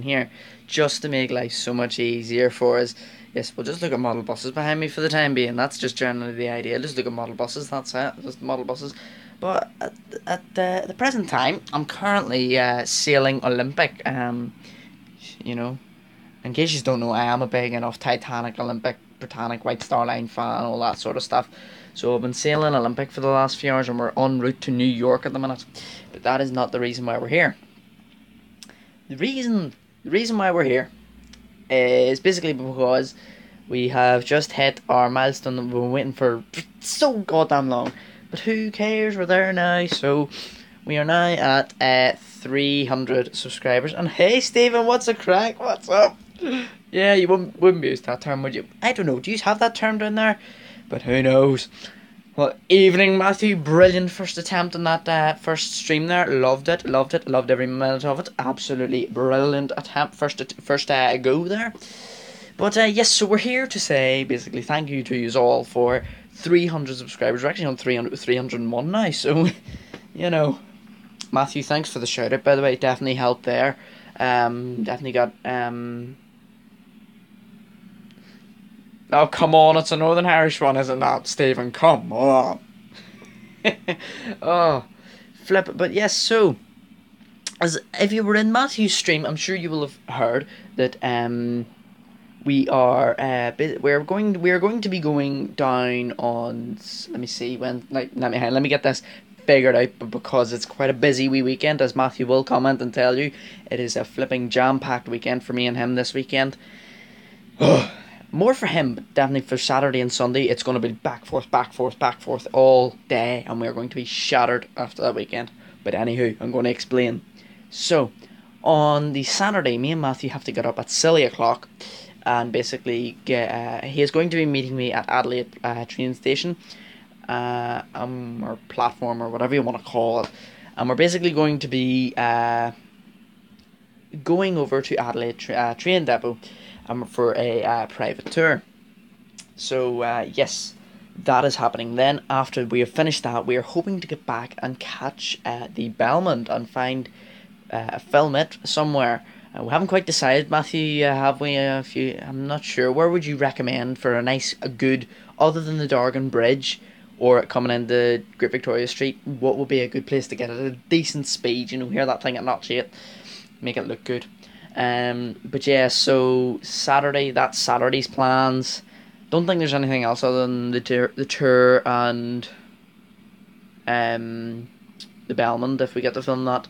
here just to make life so much easier for us. Yes, we'll just look at model buses behind me for the time being. That's just generally the idea. Just look at model buses. That's it. Just model buses. But at the present time, I'm currently sailing Olympic. You know, in case you don't know, I am a big enough Titanic, Olympic, Britannic, White Star Line fan, all that sort of stuff. So I've been sailing Olympic for the last few hours, and we're en route to New York at the minute. But that is not the reason why we're here. The reason why we're here is basically because we have just hit our milestone that we've been waiting for so goddamn long. But who cares? We're there now. So we are now at 300 subscribers. And hey, Stephen, what's a crack? What's up? Yeah, you wouldn't use that term, would you? I don't know. Do you have that term down there? But who knows? Well, evening, Matthew. Brilliant first attempt on that first stream there. Loved it, loved it, loved every minute of it. Absolutely brilliant attempt. First go there. But yes, so we're here to say basically thank you to you all for 300 subscribers. We're actually on 301 now. So, you know, Matthew, thanks for the shout out, by the way. It definitely helped there. Definitely got. Oh, come on, it's a Northern Irish one, isn't that, Stephen? Come on. Oh, flip it. But yes, so as if you were in Matthew's stream, I'm sure you will have heard that we are going to be going down on, let me see when, like, let me get this figured out, but because it's quite a busy wee weekend, as Matthew will comment and tell you, it is a flipping jam-packed weekend for me and him this weekend. More for him, but definitely for Saturday and Sunday, it's going to be back forth, back forth, back forth all day, and we're going to be shattered after that weekend. But anywho, I'm going to explain. So, on the Saturday, me and Matthew have to get up at silly o'clock, and basically he is going to be meeting me at Adelaide train station, or platform, or whatever you want to call it, and we're basically going to be going over to Adelaide train depot for a private tour. So, yes, that is happening. Then, after we have finished that, we are hoping to get back and catch the Belmont and film it somewhere. We haven't quite decided, Matthew. Have we? If you, I'm not sure. Where would you recommend for a good, other than the Dargan Bridge, or coming into Great Victoria Street? What would be a good place to get at a decent speed? Hear that thing at Notch 8, make it look good. But yeah, so Saturday, that's Saturday's plans. Don't think there's anything else other than the tour and the Belmont if we get to film that.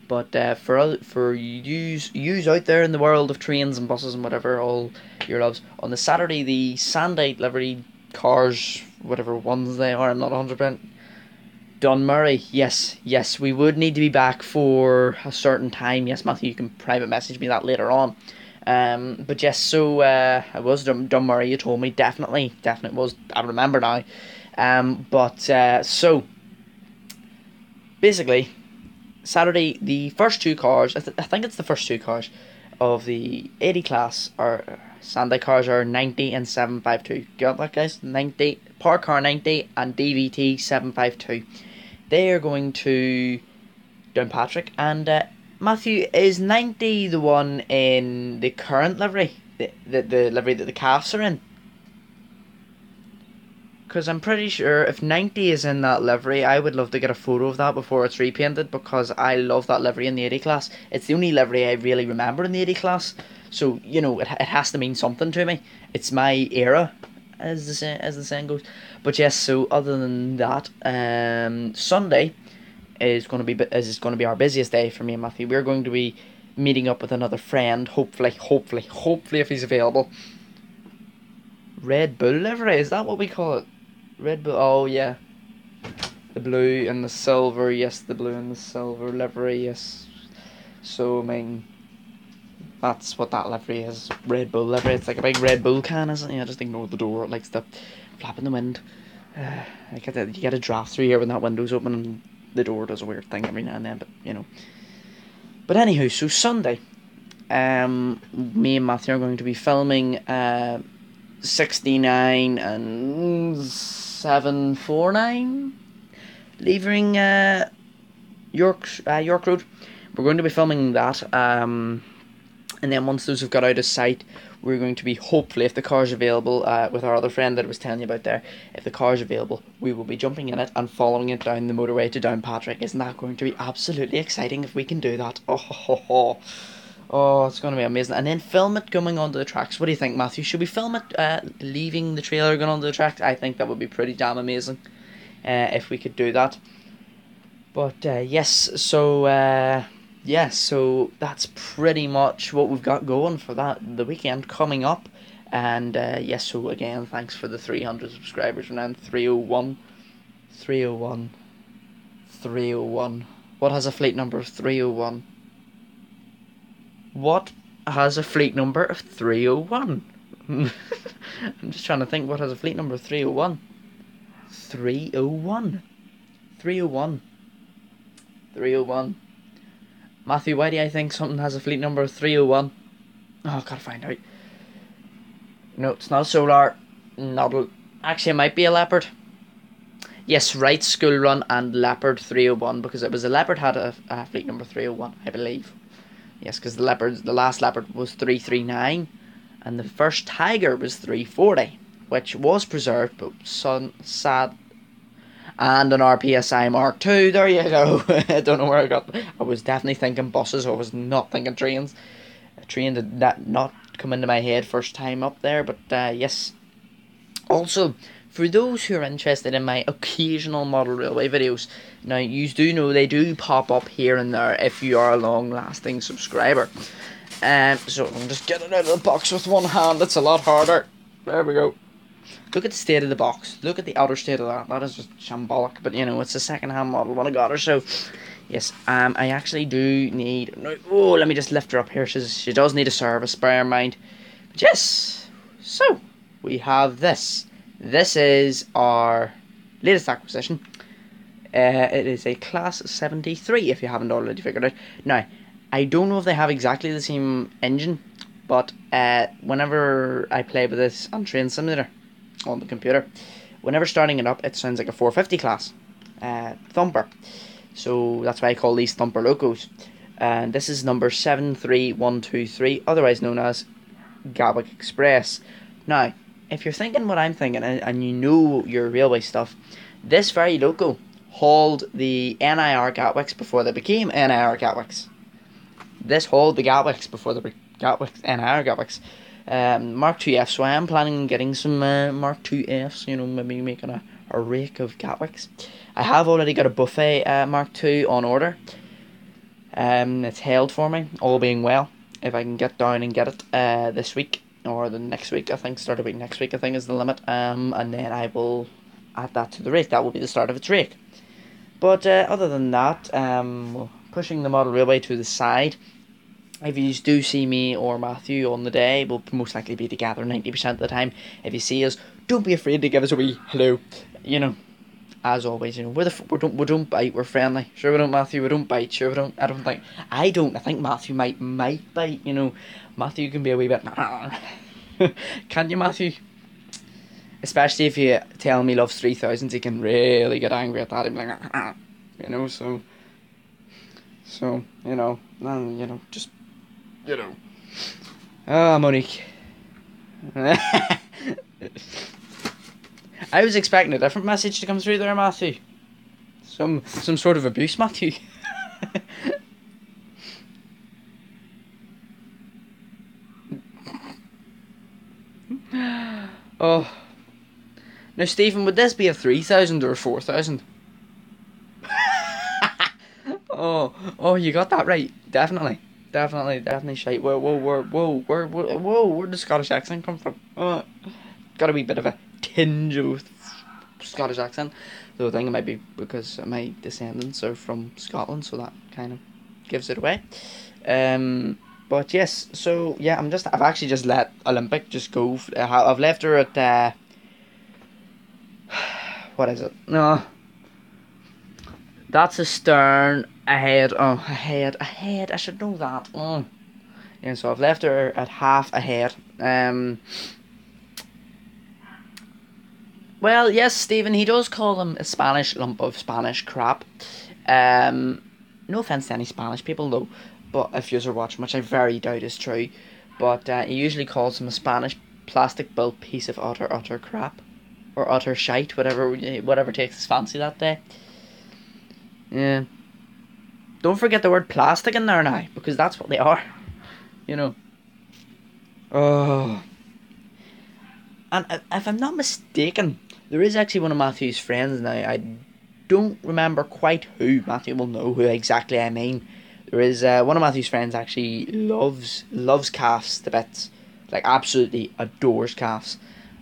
But for yous out there in the world of trains and buses and whatever, all your loves, on the Saturday, the Sandite livery cars, whatever ones they are, I'm not 100%. Dunmurray, yes, we would need to be back for a certain time. Yes, Matthew, you can private message me that later on. But yes, so I was Dunmurray. You told me definitely was. I remember now. So basically, Saturday, the first two cars. I think it's the first two cars of the 80 class are Sunday cars are 90 and 752. Got that, guys? 90 Park Car 90 and DVT 752. They are going to Downpatrick, and Matthew, is 90 the one in the current livery, the livery that the calves are in? Because I'm pretty sure if 90 is in that livery, I would love to get a photo of that before it's repainted, because I love that livery in the 80 class. It's the only livery I really remember in the 80 class. So, it has to mean something to me. It's my era, as the saying goes. But yes, so other than that, Sunday is going to be our busiest day for me and Matthew. We're going to be meeting up with another friend, hopefully, if he's available. Red Bull livery, is that what we call it? Red Bull, oh yeah. The blue and the silver, yes, the blue and the silver livery, yes. So, I mean, that's what that livery is. Red Bull livery. It's like a big Red Bull can, isn't it? Just ignore the door. It likes to flap in the wind. You get a draft through here when that window's open and the door does a weird thing every now and then, but. But anywho, so Sunday, me and Matthew are going to be filming 69 and 749, leaving York Road. We're going to be filming that. And then once those have got out of sight, we're going to be, hopefully, if the car's available, with our other friend that I was telling you about there, if the car's available, we will be jumping in it and following it down the motorway to Downpatrick. Isn't that going to be absolutely exciting if we can do that? Oh, ho, ho, ho. Oh, it's going to be amazing. And then film it coming onto the tracks. What do you think, Matthew? Should we film it leaving the trailer going onto the tracks? I think that would be pretty damn amazing if we could do that. But yes, so so that's pretty much what we've got going for the weekend coming up. And yes, so again, thanks for the 300 subscribers. We're now on 301. 301. 301. What has a fleet number of 301? What has a fleet number of 301? I'm just trying to think what has a fleet number of 301. 301. 301. 301. Matthew, why do I think something has a fleet number of 301? Oh, I've got to find out. No, it's not a Solar. Actually, it might be a Leopard. Yes, right, School Run and Leopard 301, because it was a Leopard had a fleet number 301, I believe. Yes, because the last Leopard was 339, and the first Tiger was 340, which was preserved, but sad. And an RPSI Mark II, there you go. I don't know where I got. I was definitely thinking buses, I was not thinking trains. A train did that not come into my head first time up there, but yes. Also, for those who are interested in my occasional model railway videos, now you do know they do pop up here and there if you are a long-lasting subscriber. So I'm just getting out of the box with one hand. It's a lot harder. There we go. Look at the state of the box. Look at the outer state of that. That is just shambolic. But you know, it's a second-hand model when I got her. So yes, I actually do need. Oh, let me just lift her up here. She does need a service. Bear in mind. But yes. So we have this. This is our latest acquisition. It is a Class 73, if you haven't already figured it out. Now, I don't know if they have exactly the same engine, but whenever I play with this on Train Simulator on the computer, whenever starting it up, it sounds like a 450 class thumper. So that's why I call these thumper locos. And this is number 73123, otherwise known as Gatwick Express. Now, if you're thinking what I'm thinking, and you know your railway stuff, this very loco hauled the NIR Gatwicks before they became NIR Gatwicks. This hauled the Gatwicks before the Gatwicks, NIR Gatwicks. Mark II F, so I am planning on getting some Mark II Fs, you know, maybe making a rake of Gatwicks. I have already got a buffet Mark II on order. It's held for me, all being well, if I can get down and get it this week. Or the next week, I think, start of week next week, I think is the limit. And then I will add that to the rake. That will be the start of its rake. But other than that, pushing the model railway to the side. If you do see me or Matthew on the day, we'll most likely be together 90% of the time. If you see us, don't be afraid to give us a wee hello. You know, as always, you know, we don't bite. We're friendly. Sure we don't, Matthew. We don't bite. Sure we don't. I think Matthew might bite. You know, Matthew can be a wee bit. Can't you, Matthew? Especially if you tell him he loves 3000s, he can really get angry at that. He'll be like, you know. So you know, just you know. Ah, Monique. I was expecting a different message to come through there, Matthew. Some sort of abuse, Matthew. Oh. Now, Stephen, would this be a 3000 or a 4000? Oh, you got that right. Definitely shite. Whoa, where'd the Scottish accent come from? Got a wee bit of a tinge of Scottish accent. Though I think it might be because my descendants are from Scotland, so that kind of gives it away. But yes, so yeah, I've actually just let Olympic just go. I've left her at what is it? No, that's a stern ahead. Oh, ahead. I should know that. Yeah, so I've left her at half ahead. Well, yes, Stephen, he does call them a Spanish lump of Spanish crap. No offense to any Spanish people, though. but if you're watching, which I very doubt is true, but he usually calls him a Spanish plastic built piece of utter crap, or utter shite, whatever takes his fancy that day. Yeah. Don't forget the word plastic in there now, because that's what they are. You know. Oh. And if I'm not mistaken, there is actually one of Matthew's friends now. I don't remember quite who. Matthew will know who exactly I mean. There is one of Matthew's friends actually loves calves to bits. Like, absolutely adores calves.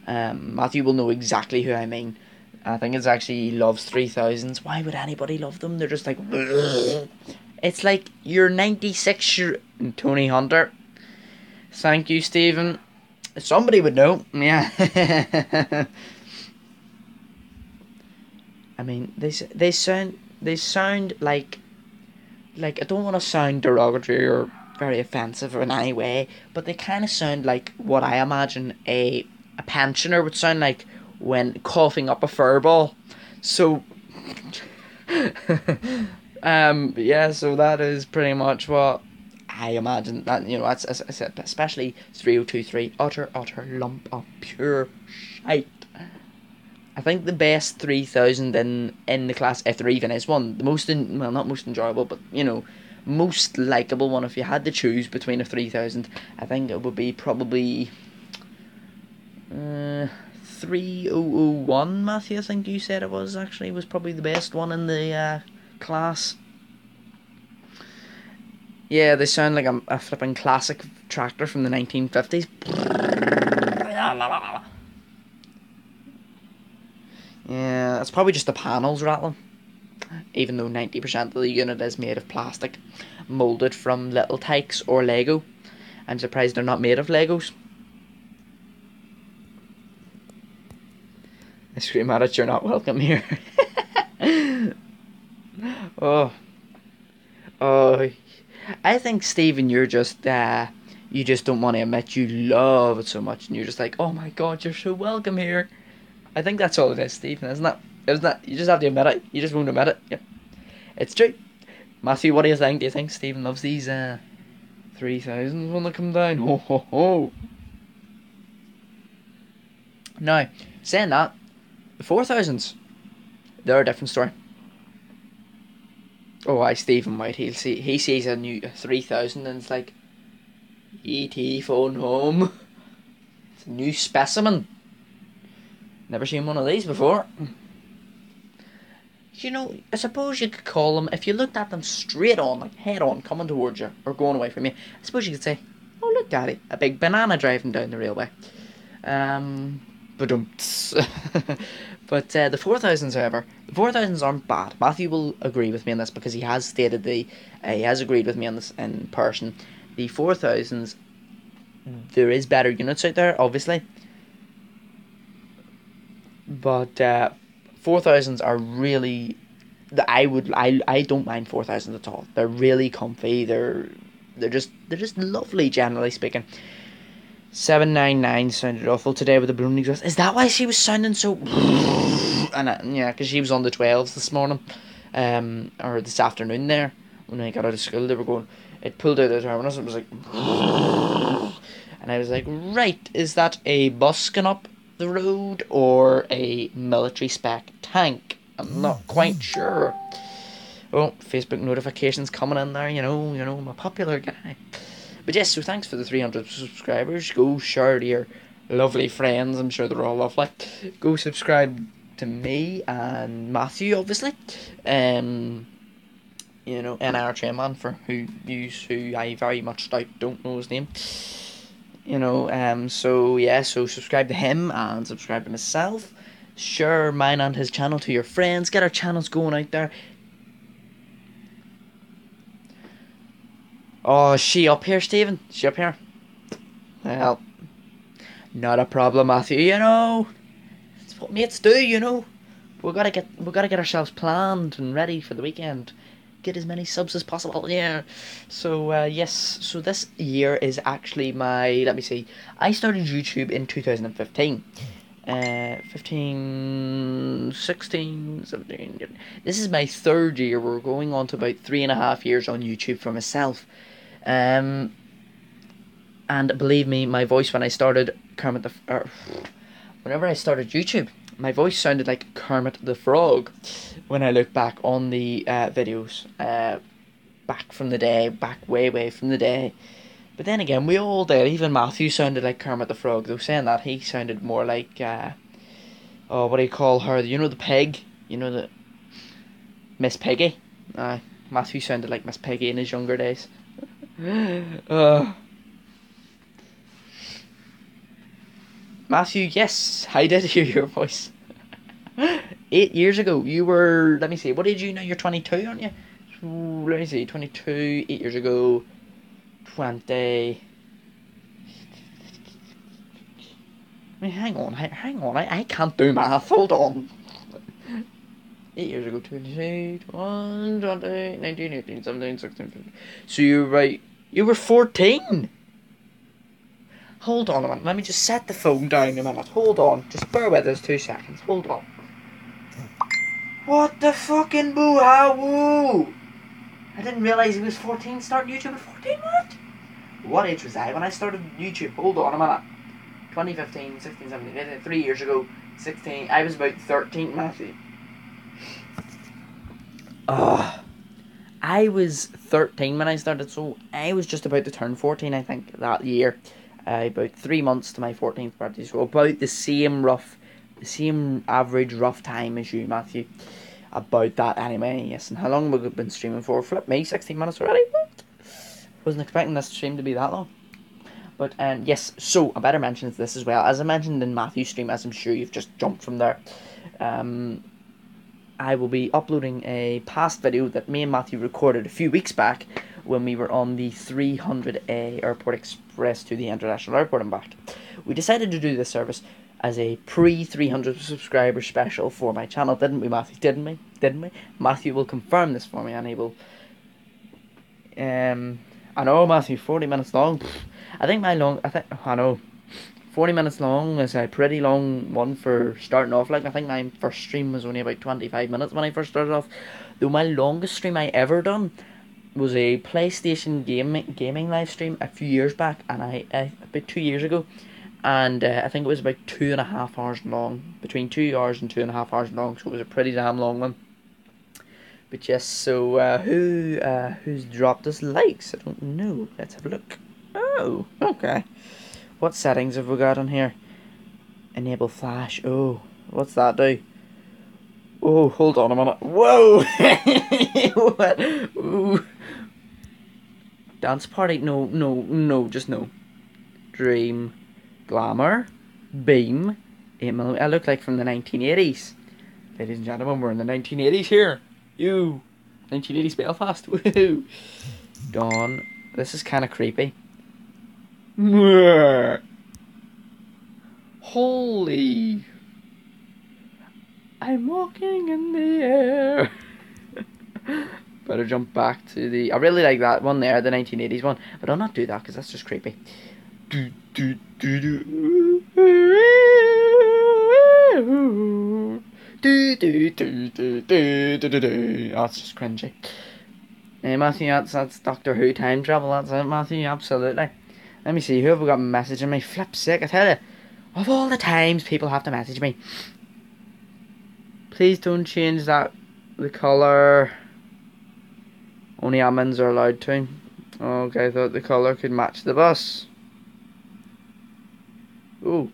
Matthew will know exactly who I mean. I think it's actually loves 3000s. Why would anybody love them? They're just like... It's like you're 96 Tony Hunter. Thank you, Stephen. Somebody would know. Yeah. I mean, they sound like I don't want to sound derogatory or very offensive in any way, but they kind of sound like what I imagine a pensioner would sound like when coughing up a furball. So, yeah, so that is pretty much what I imagine. That, you know, that's, as I said, especially 3023, utter lump of pure shite. I think the best 3000 in the class, if there even is one, the most not most enjoyable, but you know, most likable one. If you had to choose between a 3000, I think it would be probably 3001. Matthew, I think you said it was probably the best one in the class. Yeah, they sound like a flipping classic tractor from the 1950s. Yeah, it's probably just the panels rattling. Even though 90% of the unit is made of plastic, moulded from little tykes or Lego. I'm surprised they're not made of Legos. I scream at it, you're not welcome here. Oh, oh, I think, Stephen, you just don't want to admit you love it so much, and you're just like, oh my god, you're so welcome here. I think that's all it is, Stephen, isn't it? Isn't that? You just have to admit it. You just won't admit it. Yeah, it's true. Matthew, what do you think? Do you think Stephen loves these 3000s when they come down? Ho ho ho. Now, saying that, the 4000s, they're a different story. Oh, Stephen White, he sees a new 3000 and it's like, E.T. phone home. It's a new specimen. Never seen one of these before. You know, I suppose you could call them, if you looked at them straight on, like head on, coming towards you, or going away from you, I suppose you could say, oh look daddy, a big banana driving down the railway. But the 4000s, however, the 4000s aren't bad. Matthew will agree with me on this because he has stated he has agreed with me on this in person. The 4000s, there is better units out there, obviously, but 4000s are really, I don't mind 4000s at all. They're really comfy. They're just lovely, generally speaking. 799 sounded awful today with the balloon exhaust. Is that why she was sounding so? And yeah, because she was on the 12s this morning, or this afternoon there when I got out of school. They were going. It pulled out the terminus. It was like, and I was like, right, is that a bus going up the road or a military spec tank? I'm not quite sure. Oh, Facebook notifications coming in there. You know, I'm a popular guy. But yes, so thanks for the 300 subscribers. Go share to your lovely friends. I'm sure they're all lovely. Go subscribe to me and Matthew, obviously. You know, NR Trainman, for who I very much don't know his name. You know, so yeah, so subscribe to him and subscribe to myself. Share mine and his channel to your friends. Get our channels going out there. Oh, is she up here, Stephen? Is she up here? Well, not a problem, Matthew. You know, it's what mates do. You know, we gotta get ourselves planned and ready for the weekend. Get as many subs as possible. Yeah. So yes. So this year is actually my. Let me see. I started YouTube in 2015. 15, 16, 17. This is my third year. We're going on to about 3.5 years on YouTube for myself. And believe me, my voice when I started whenever I started YouTube, my voice sounded like Kermit the Frog when I look back on the videos back from the day, back way from the day. But then again, we all did. Even Matthew sounded like Kermit the Frog. Though saying that, he sounded more like oh, what do you call her? You know the pig? You know the Miss Piggy? Matthew sounded like Miss Piggy in his younger days. Matthew, yes, I did hear your voice. 8 years ago, you were, let me see, what age are you now? You're 22, aren't you? Let me see, 22, 8 years ago, 20... I mean, hang on, I can't do math, hold on. 8 years ago, 22, 21, 20, 19, 18, 17, 16, 15. So you're right, you were 14! Hold on a minute, let me just set the phone down a minute, hold on, just bear with us 2 seconds, hold on. What the fucking boo-ha-woo! I didn't realise he was 14 starting YouTube at 14, what? What age was I when I started YouTube? Hold on a minute. 2015, 16, 17, 18, 3 years ago, 16, I was about 13, Matthew. I was 13 when I started, so I was just about to turn 14, I think, that year. About 3 months to my 14th birthday, so about the same average rough time as you, Matthew. About that anyway, yes. And how long have we been streaming for? Flip me, 16 minutes already? What? Wasn't expecting this stream to be that long. But yes, so I better mention this as well. As I mentioned in Matthew's stream, as I'm sure you've just jumped from there, I will be uploading a past video that me and Matthew recorded a few weeks back when we were on the 300A Airport Express to the International Airport and back. We decided to do this service as a pre-300 subscriber special for my channel, didn't we, Matthew? Didn't we? Matthew will confirm this for me, and he will... I know, Matthew, 40 minutes long. I know 40 minutes long is a pretty long one for starting off. Like, I think my first stream was only about 25 minutes when I first started off. Though my longest stream I ever done was a PlayStation gaming live stream a few years back, and about 2 years ago, and I think it was about 2.5 hours long, between 2 hours and 2.5 hours long. So it was a pretty damn long one. But yes, so who's dropped us likes? I don't know. Let's have a look. Oh, okay. What settings have we got on here? Enable flash. Oh, what's that do? Oh, hold on a minute. Whoa! What? Ooh. Dance party? No, just no. Dream. Glamour. Beam. 8mm. I look like from the 1980s. Ladies and gentlemen, we're in the 1980s here. 1980s Belfast. Woohoo! Dawn. This is kind of creepy. Holy! I'm walking in the air. Better jump back to the... I really like that one there, the 1980s one. But I'll not do that because that's just creepy. That's just cringy. Matthew, that's Doctor Who time travel. That's it, Matthew. Absolutely. Let me see. Who have we got messaging me? Flip's sake, I tell you. Of all the times people have to message me, please don't change that. The colour. Only admins are allowed to. Okay, I thought the colour could match the bus. Ooh.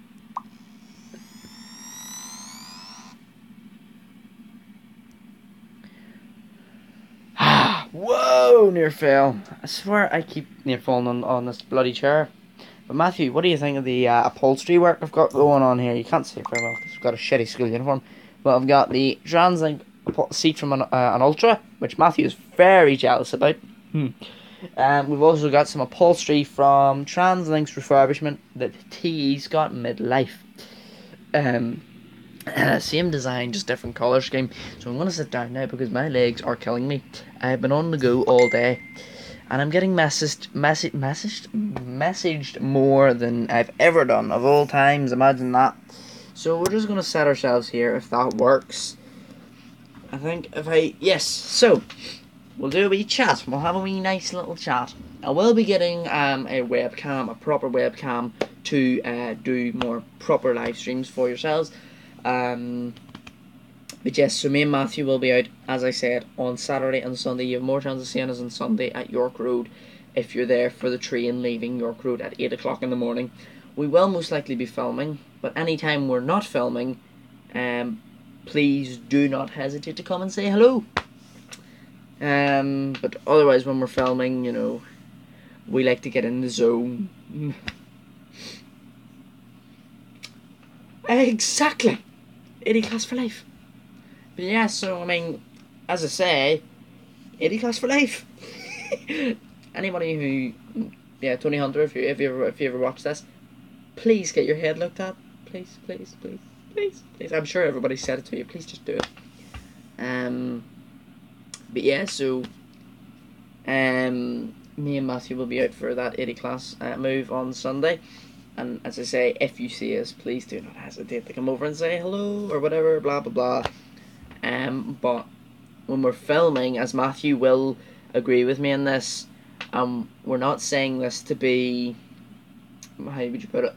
Whoa, near fell. I swear I keep near falling on this bloody chair. But Matthew, what do you think of the upholstery work I've got going on here? You can't see it very well because I've got a shitty school uniform. But I've got the TransLink seat from an Ultra, which Matthew is very jealous about. We've also got some upholstery from TransLink's refurbishment that TE's got midlife. Same design, just different colour scheme. So I'm going to sit down now because my legs are killing me. I've been on the go all day, and I'm getting messaged more than I've ever done of all times. Imagine that. So we're just going to set ourselves here if that works. I think if yes, so we'll do a wee chat. We'll have a wee nice little chat. I will be getting a webcam, a proper webcam, to do more proper live streams for yourselves. But yes, so me and Matthew will be out, as I said, on Saturday and Sunday. You have more chance of seeing us on Sunday at York Road if you're there for the train leaving York Road at 8 o'clock in the morning. We will most likely be filming, but anytime we're not filming, please do not hesitate to come and say hello. But otherwise, when we're filming, you know, we like to get in the zone. Exactly! 80 class for life. But yeah, so I mean, as I say, 80 class for life. Anybody who, yeah, Tony Hunter, if you ever watch this, please get your head looked at. Please, please, please, please, please. I'm sure everybody said it to you. Please just do it. But yeah, so me and Matthew will be out for that 80 class move on Sunday. And as I say, if you see us, please do not hesitate to come over and say hello or whatever, blah blah blah. But when we're filming, as Matthew will agree with me on this, we're not saying this to be, how would you put it,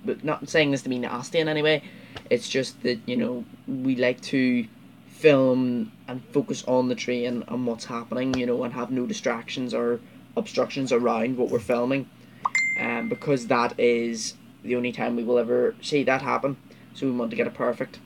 but not saying this to be nasty in any way. It's just that, you know, we like to film and focus on the train and what's happening, you know, and have no distractions or obstructions around what we're filming, because that is the only time we will ever see that happen. So we want to get it perfect.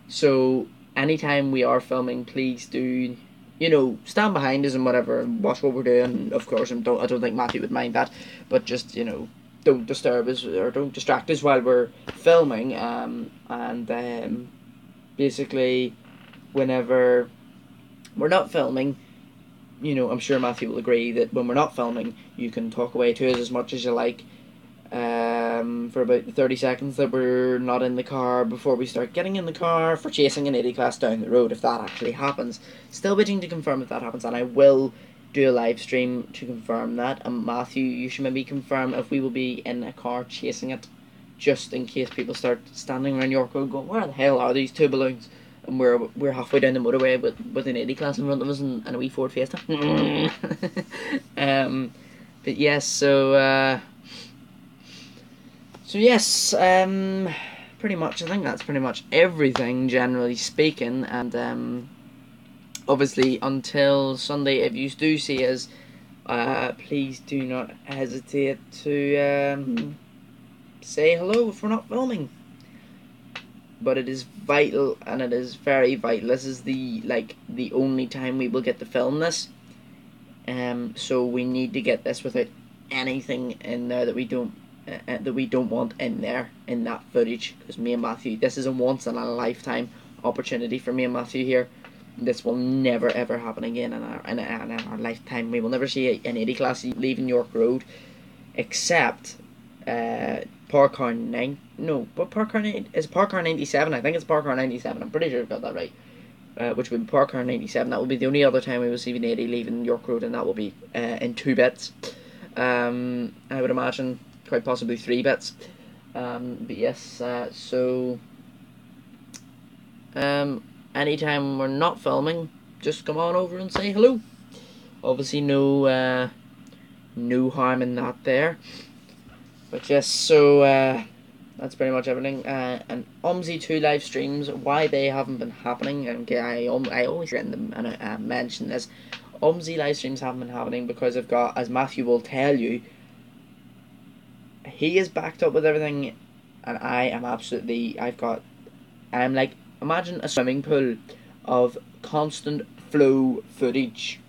So anytime we are filming, please do, you know, stand behind us and whatever, and watch what we're doing. Of course, I don't think Matthew would mind that, but just, you know, don't disturb us or don't distract us while we're filming. And basically, whenever we're not filming, you know, I'm sure Matthew will agree that when we're not filming, you can talk away to us as much as you like, for about the 30 seconds that we're not in the car before we start getting in the car for chasing an 80 class down the road, if that actually happens. Still waiting to confirm if that happens, and I will do a live stream to confirm that. And Matthew, you should maybe confirm if we will be in a car chasing it, just in case people start standing around York Road going, where the hell are these two balloons? And we're halfway down the motorway with an 80 class in front of us and a wee Ford Fiesta. But yes, so yes, pretty much, I think that's pretty much everything, generally speaking. And obviously, until Sunday, if you do see us, please do not hesitate to say hello if we're not filming. But it is vital, and it is very vital. This is the only time we will get to film this. So we need to get this without anything in there that we don't want in there in that footage. Because me and Matthew, this is a once in a lifetime opportunity for me and Matthew here. This will never ever happen again in our lifetime. We will never see an 80 class leaving York Road, except Park Car 9. No, but Park Car 9 is Park Car 97. I think it's Park Car 97. I'm pretty sure I've got that right. Which would be Park Car 97. That will be the only other time we will see an 80 leaving York Road, and that will be in 2 bits. I would imagine quite possibly 3 bits. But yes, so anytime we're not filming, just come on over and say hello. Obviously, no harm in that there. But yes, so that's pretty much everything. And OMSI 2 live streams, why they haven't been happening, and I always forget them and I mention this. OMSI live streams haven't been happening because I've got, as Matthew will tell you, he is backed up with everything, and I'm like, imagine a swimming pool of constant flow footage.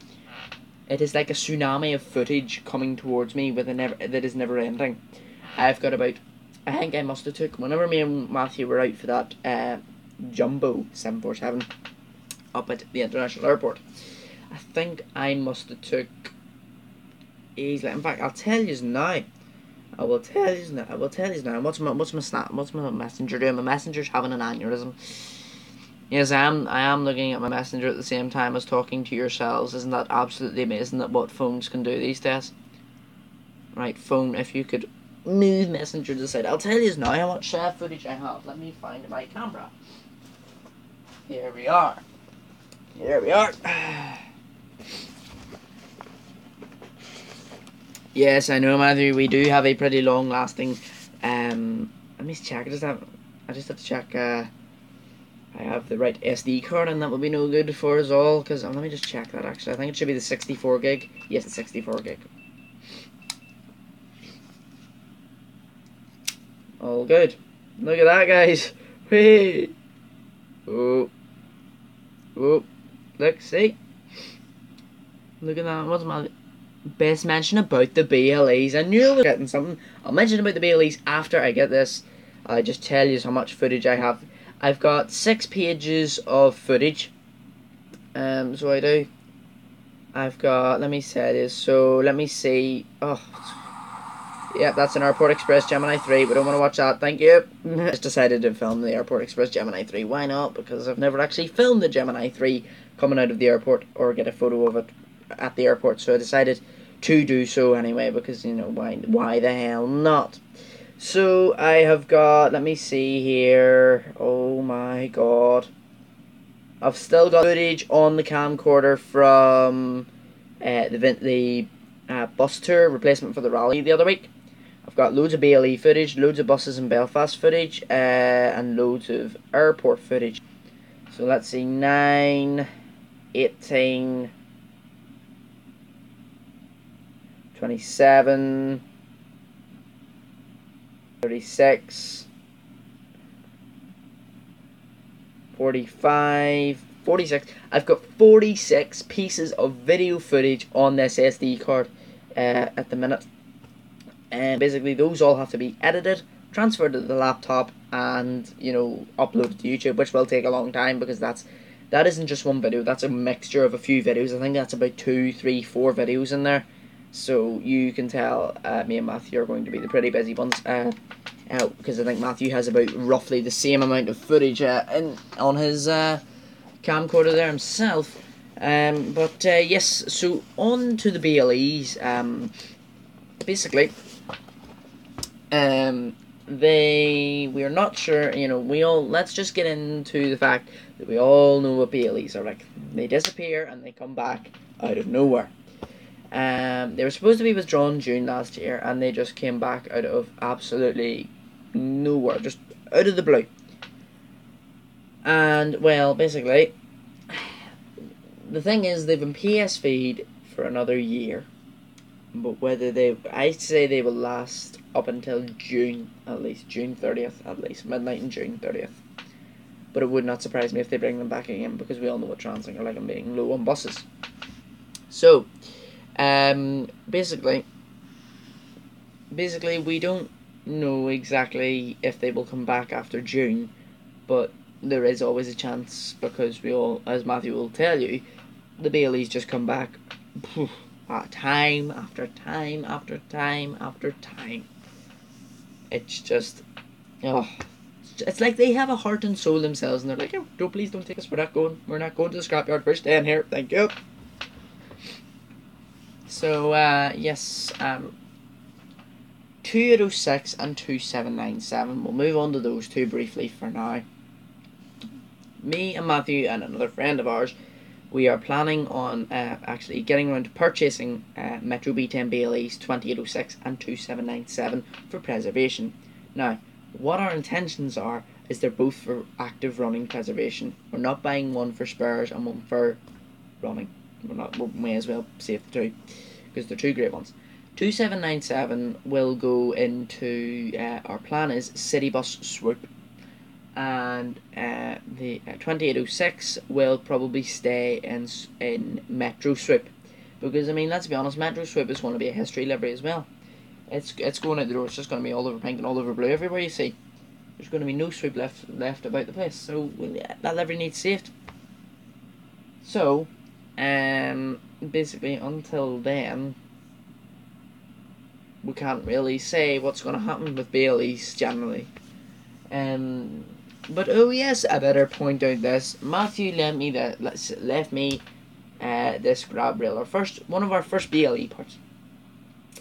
It is like a tsunami of footage coming towards me that is never ending. I've got about, I think I must have took, whenever me and Matthew were out for that Jumbo 747 up at the international airport, I think I must have took easily, in fact I'll tell you now. I will tell you now. What's my messenger doing? My messenger's having an aneurysm. Yes, I am looking at my messenger at the same time as talking to yourselves. Isn't that absolutely amazing that what phones can do these days? Right, phone, if you could move messenger to the side. I'll tell you now how much footage I have. Let me find my camera. Here we are. Yes, I know, Matthew. We do have a pretty long-lasting. Let me check. I just have to check. I have the right SD card, and that will be no good for us all. Because let me just check that. Actually, I think it should be the 64 gig. Yes, the 64 gig. All good. Look at that, guys. Whee! Oh, oh. Look, see. Look at that. What's my best mention about the BLEs? I knew I was getting something. I'll mention about the BLEs after I get this. I'll just tell you how much footage I have. I've got 6 pages of footage. So I do. I've got, let me say this. So let me see. Oh, yeah, that's an Airport Express Gemini 3. We don't want to watch that. Thank you. Just decided to film the Airport Express Gemini 3. Why not? Because I've never actually filmed the Gemini 3 coming out of the airport or get a photo of it at the airport. So I decided to do so anyway because, you know, why the hell not? So I have got, let me see here. Oh my god. I've still got footage on the camcorder from the bus tour replacement for the rally the other week. I've got loads of BLE footage, loads of buses in Belfast footage, and loads of airport footage. So let's see, 9, 18, 27, 36, 45, 46. I've got 46 pieces of video footage on this SD card at the minute. And basically those all have to be edited, transferred to the laptop, and, you know, uploaded to YouTube, which will take a long time because that isn't just one video, that's a mixture of a few videos. I think that's about 2, 3, 4 videos in there. So you can tell me and Matthew are going to be the pretty busy ones. Because I think Matthew has about roughly the same amount of footage on his camcorder there himself. But yes, so on to the BLEs. Basically, we're not sure, you know, let's just get into the fact that we all know what BLEs are like. They disappear and they come back out of nowhere. They were supposed to be withdrawn June last year, and they just came back out of absolutely nowhere, just out of the blue. And, well, basically, the thing is, they've been PSV'd for another year. But I'd say they will last up until June, at least, June 30th, at least, midnight in June 30th. But it would not surprise me if they bring them back again, because we all know what Translink are like on being low on buses. So, basically, we don't know exactly if they will come back after June, but there is always a chance, because we all, as Matthew will tell you, the BLEs just come back time after time after time after time. It's just, it's like they have a heart and soul themselves, and they're like, oh, please don't take us, we're not going to the scrapyard, we're staying here, thank you. So, yes, 2806 and 2797, we'll move on to those two briefly for now. Me and Matthew and another friend of ours, we are planning on actually getting around to purchasing Metro B10 BLEs 2806 and 2797 for preservation. Now, what our intentions are is they're both for active running preservation. We're not buying one for spares and one for running. We may as well save the two, because they're two great ones. 2797 will go into, our plan is City Bus Swoop, and the 2806 will probably stay in Metro Swoop, because, I mean, let's be honest, Metro Swoop is going to be a history livery as well. It's going out the door. It's just going to be all over pink and all over blue everywhere you see. There's going to be no Swoop left about the place, so that livery needs saved. So, basically, until then, we can't really say what's going to happen with BLEs generally. But oh yes, I better point out this. Matthew left me this grab rail, one of our first BLE parts.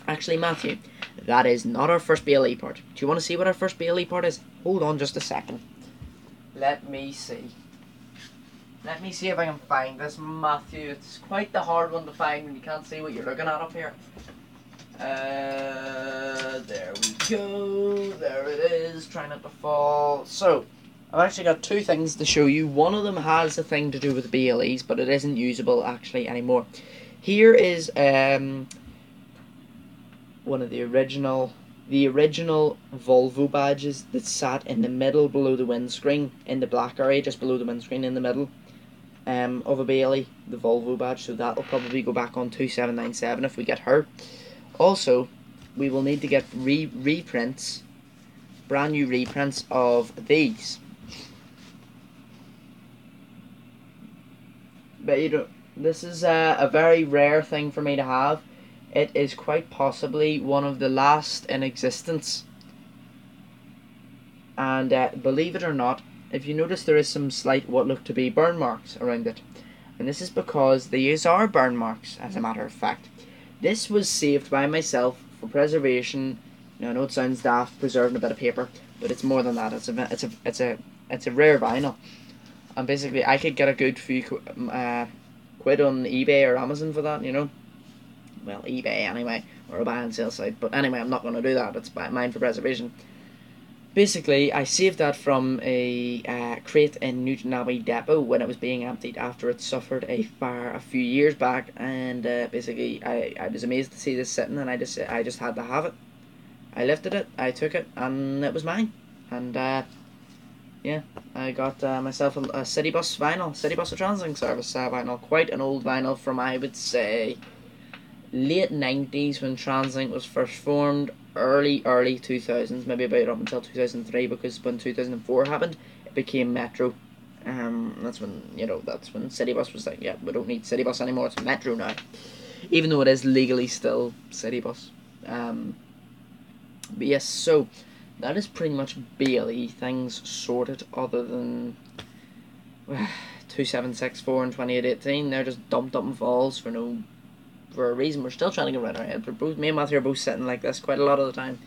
Actually, Matthew, that is not our first BLE part. Do you want to see what our first BLE part is? Hold on just a second. Let me see if I can find this, Matthew. It's quite the hard one to find when you can't see what you're looking at up here. There we go. There it is. Try not to fall. So, I've actually got two things to show you. One of them has a thing to do with BLEs, but it isn't usable actually anymore. Here is one of the original Volvo badges that sat in the middle below the windscreen, in the black area just below the windscreen in the middle of a BLE, the Volvo badge. So that'll probably go back on 2797 if we get her. Also, we will need to get reprints, brand new reprints of these. But you know, this is a very rare thing for me to have. It is quite possibly one of the last in existence. And believe it or not, if you notice, there is some slight what look to be burn marks around it. And this is because these are burn marks, as a matter of fact. This was saved by myself for preservation. Now, I know it sounds daft, preserving a bit of paper, but it's more than that. It's a rare vinyl. And basically, I could get a good few quid on eBay or Amazon for that, you know. Well, eBay anyway, or a buy and sell site. But anyway, I'm not going to do that. It's mine for preservation. Basically, I saved that from a crate in Newtownabbey Depot when it was being emptied after it suffered a fire a few years back. And basically, I was amazed to see this sitting, and I just had to have it. I lifted it, I took it, and it was mine. And yeah, I got myself a Citybus vinyl, Citybus Translink Service vinyl. Quite an old vinyl from, I would say, late 90s when Translink was first formed, early 2000s, maybe about up until 2003, because when 2004 happened, it became Metro. That's when Citybus was like, yeah, we don't need Citybus anymore, it's Metro now. Even though it is legally still Citybus. But yes, so that is pretty much BLE things sorted, other than 2764 and 2818. They're just dumped up in falls for a reason. We're still trying to get rid of it. But both me and Matthew are both sitting like this quite a lot of the time,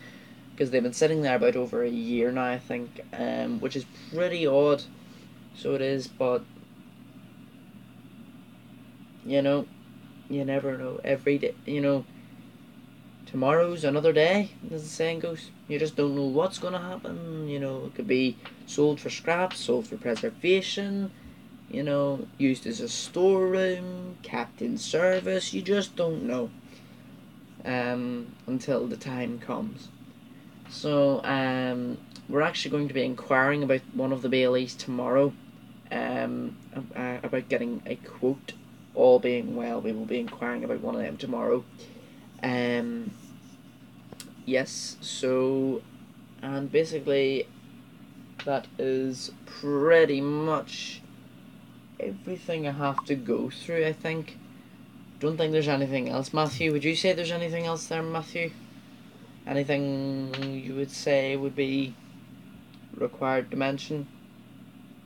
because they've been sitting there about over a year now, I think, which is pretty odd. So it is, but you know, you never know. Every day, tomorrow's another day, as the saying goes. You just don't know what's going to happen. It could be sold for scrap, sold for preservation, used as a storeroom, kept in service. You just don't know until the time comes. So we're actually going to be inquiring about one of the BLEs tomorrow, about getting a quote. All being well, we will be inquiring about one of them tomorrow. Yes, so, and basically that is pretty much everything I have to go through, I think. Don't think there's anything else. Matthew, would you say there's anything else there, Matthew? Anything you would say would be required to mention?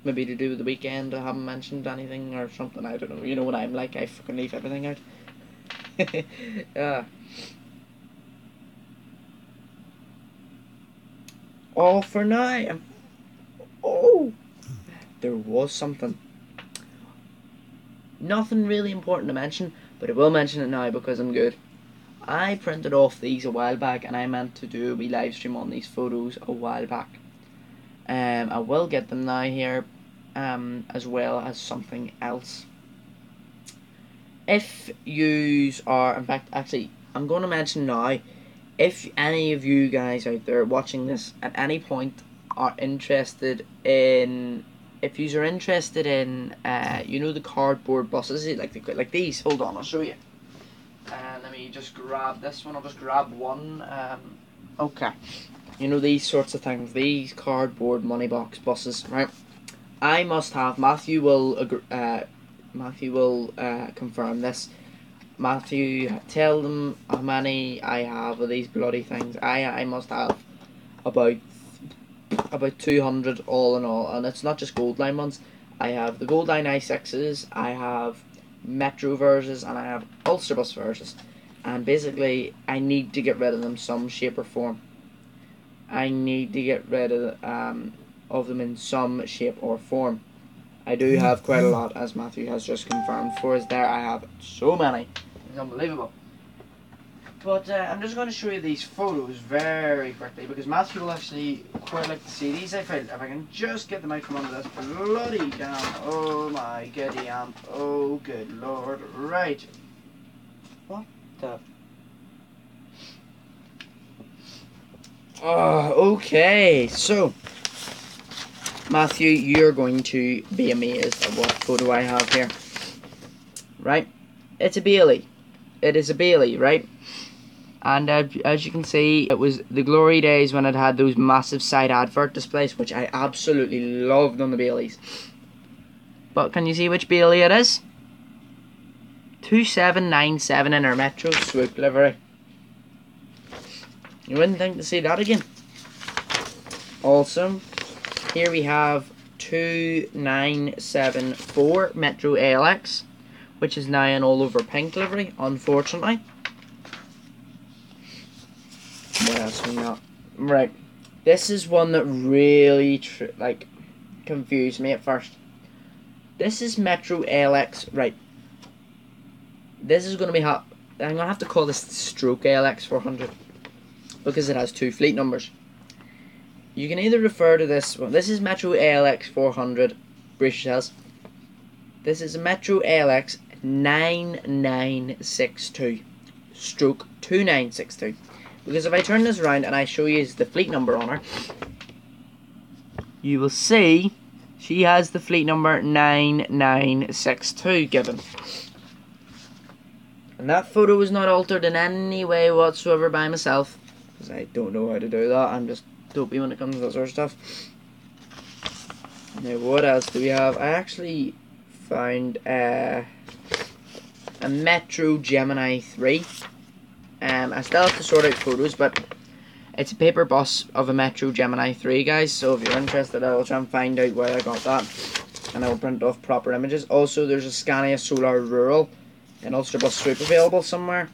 Maybe to do with the weekend, I haven't mentioned anything or something, I don't know. You know what I'm like, I fucking leave everything out. Yeah. Oh, for now. Oh, there was something. Nothing really important to mention, but I will mention it now because I'm good. I printed off these a while back, and I meant to do a wee live stream on these photos a while back. I will get them now here, as well as something else. If yous are, in fact, actually, I'm going to mention now, if any of you guys out there watching this at any point are interested in, if yous are interested in, the cardboard buses, like these. Hold on, I'll show you. Let me just grab this one. I'll just grab one. Okay. These sorts of things. These cardboard money box buses, right? I must have. Matthew will confirm this. Matthew, tell them how many I have of these bloody things. I must have about 200 all in all, and it's not just Goldline ones. I have the Goldline i6s, I have Metro versions, and I have Ulsterbus versions. And basically, I need to get rid of them some shape or form. I need to get rid of them in some shape or form. I do have quite a lot, as Matthew has just confirmed for us there. I have so many. It's unbelievable. But I'm just going to show you these photos very quickly because Matthew will actually quite like to see these. I feel if I can just get them out from under this bloody damn, oh my giddy amp, oh good lord, right. What the? Oh, okay, so Matthew, you're going to be amazed at what photo I have here. Right? It's a Bailey. It is a Bailey, right? And as you can see, it was the glory days when it had those massive side advert displays, which I absolutely loved on the Baileys. But can you see which Bailey it is? 2797 in our Metro Swoop livery. You wouldn't think to see that again. Also, here we have 2974 Metro ALX, which is now an all over pink livery, unfortunately. What else we got? Right, this is one that really confused me at first. This is Metro ALX, right? This is going to be I'm going to have to call this Stroke ALX 400 because it has two fleet numbers. You can either refer to this one. This is Metro ALX 400, brace yourselves. This is a Metro ALX 9962, Stroke 2962. Because if I turn this around and I show you the fleet number on her, you will see she has the fleet number 9962 given. And that photo was not altered in any way whatsoever by myself, because I don't know how to do that. I'm just dopey when it comes to that sort of stuff. Now, what else do we have? I actually found a Metro Gemini 3. I still have to sort out photos, but it's a paper bus of a Metro Gemini 3, guys. So if you're interested, I will try and find out where I got that, and I will print off proper images. Also, there's a Scania Solar Rural in Ultrabus Swoop available somewhere.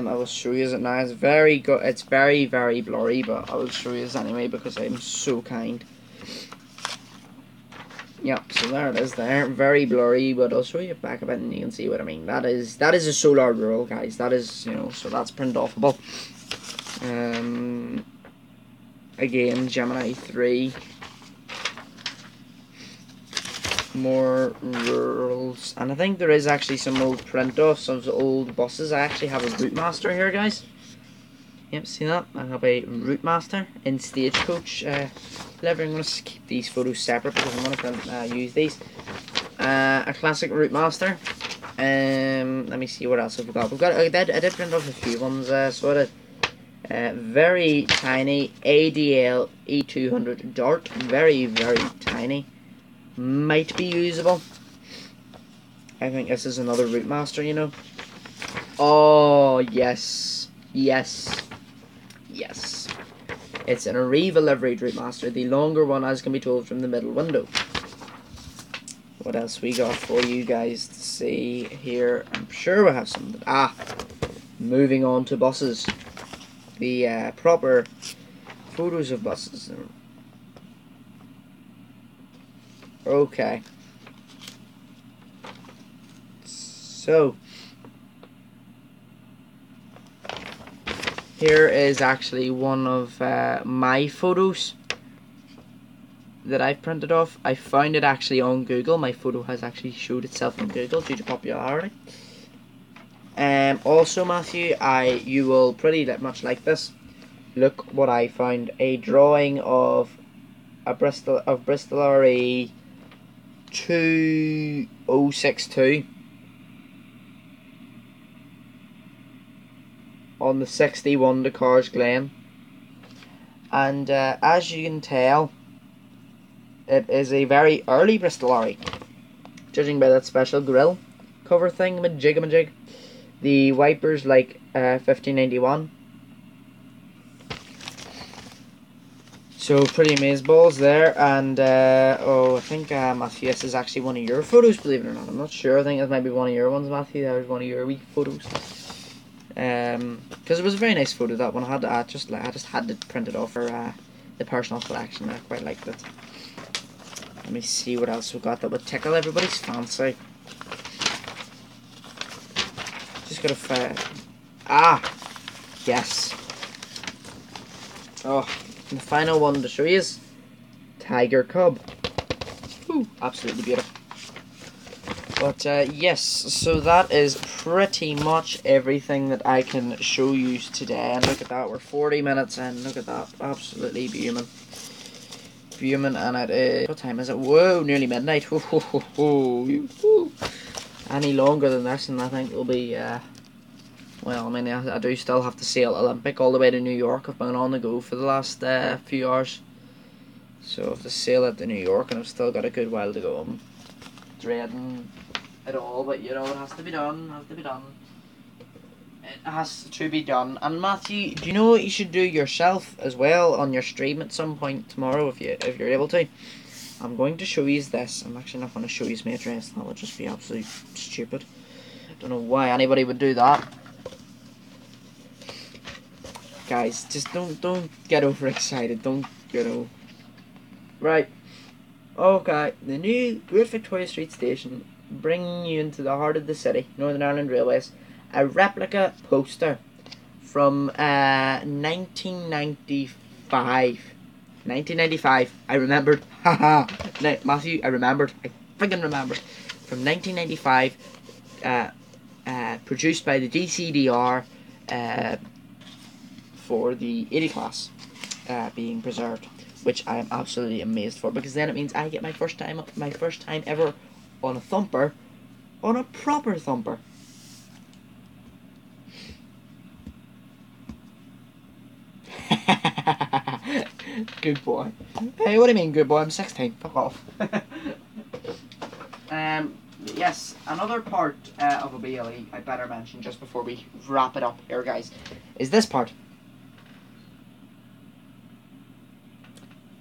I will show you it now. It's very good. It's very, very blurry, but I will show you this anyway because I'm so kind. Yep, so there it is there. Very blurry, but I'll show you back a bit and you can see what I mean. That is a Solar Rural, guys. That is, you know, so that's print offable. Again, Gemini 3. More rurals, and I think there is actually some old print offs of the old buses. I actually have a Routemaster here, guys. Yep, see that? I have a Routemaster in Stagecoach livery. I'm going to keep these photos separate because I'm going to use these. A classic Routemaster. Let me see what else have we got. I did print off a few ones. So I did. Very tiny ADL E200 Dart. Very, very tiny. Might be usable. I think this is another Routemaster, you know. Oh, yes. Yes. Yes. It's an Arriva liveried Routemaster. The longer one, as can be told from the middle window. What else we got for you guys to see here? I'm sure we'll have some. Moving on to buses. The proper photos of buses. Okay. So here is actually one of my photos that I've printed off. I found it actually on Google. My photo has actually showed itself on Google due to popularity. Also, Matthew, you will pretty much like this. Look what I found: a drawing of Bristol RE 2062 on the 61 to Cars Glen, and as you can tell, it is a very early Bristol RE, judging by that special grille cover thing, majig. The wipers like 1591. So pretty amazeballs there, and I think Matthew, this is actually one of your photos, believe it or not. I'm not sure. I think this might be one of your ones, Matthew. That was one of your wee photos. Because it was a very nice photo, that one. I just had to print it off for the personal collection. I quite liked it. Let me see what else we got that would tickle everybody's fancy. Just gotta find. Ah, yes. Oh, and the final one to show you is Tiger Cub. Ooh, absolutely beautiful. But yes, so that is pretty much everything that I can show you today. And look at that, we're 40 minutes in. Look at that, absolutely beaming. Beaming, and it is, what time is it? Whoa, nearly midnight. Any longer than this, and I think it'll be, well, I mean, I do still have to sail Olympic all the way to New York. I've been on the go for the last few hours. So I have to sail it to New York, and I've still got a good while to go. I'm dreading it all, but you know, it has to be done, it has to be done. It has to be done. And Matthew, do you know what you should do yourself as well on your stream at some point tomorrow if you're able to? I'm going to show you this. I'm actually not going to show you my address. That would just be absolutely stupid. I don't know why anybody would do that. Guys, just don't get overexcited. Don't, you know. Right. Okay. The new Great Victoria Street station, bringing you into the heart of the city, Northern Ireland Railways. A replica poster from 1995. 1995. I remembered. Haha. Matthew, I remembered. I friggin' remembered. From 1995. Produced by the DCDR. For the 80 class being preserved, which I am absolutely amazed for, because then it means I get my first time ever on a thumper, on a proper thumper. Good boy. Hey, what do you mean, good boy? I'm 16. Fuck off. Yes, another part of a BLE I better mention just before we wrap it up here, guys, is this part.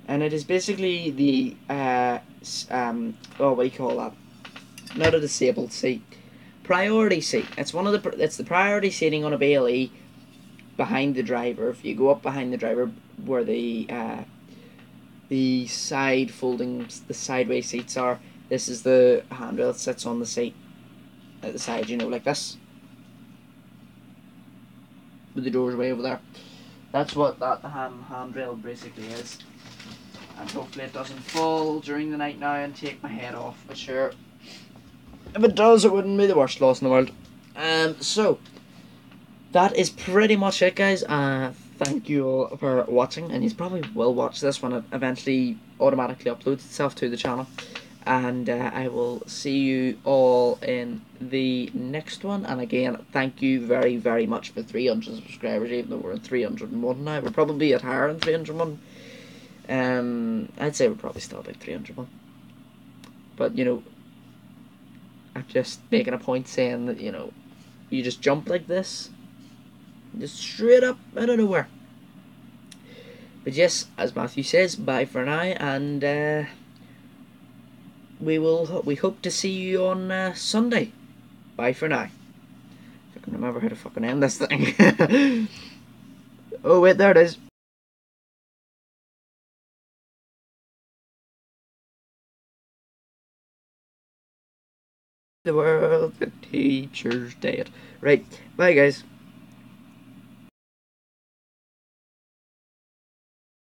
And it is basically the, what do you call that? Not a disabled seat. Priority seat. It's the priority seating on a BLE behind the driver. If you go up behind the driver where the sideways seats are, this is the handrail that sits on the seat at the side, you know, like this. With the doors way over there. That's what that handrail basically is. And hopefully it doesn't fall during the night now and take my head off. But sure, if it does, it wouldn't be the worst loss in the world. So that is pretty much it, guys. Thank you all for watching, and you probably will watch this when it eventually automatically uploads itself to the channel. And I will see you all in the next one. And again, thank you very, very much for 300 subscribers, even though we're at 301 now. We're probably at higher than 301. I'd say we're probably still about 301. But, you know, I'm just making a point saying that, you know, you just jump like this, just straight up out of nowhere. But yes, as Matthew says, bye for now, and we hope to see you on Sunday. Bye for now. If I can remember how to fucking end this thing. Oh wait, there it is. The world, the teacher's dead. Right, bye guys.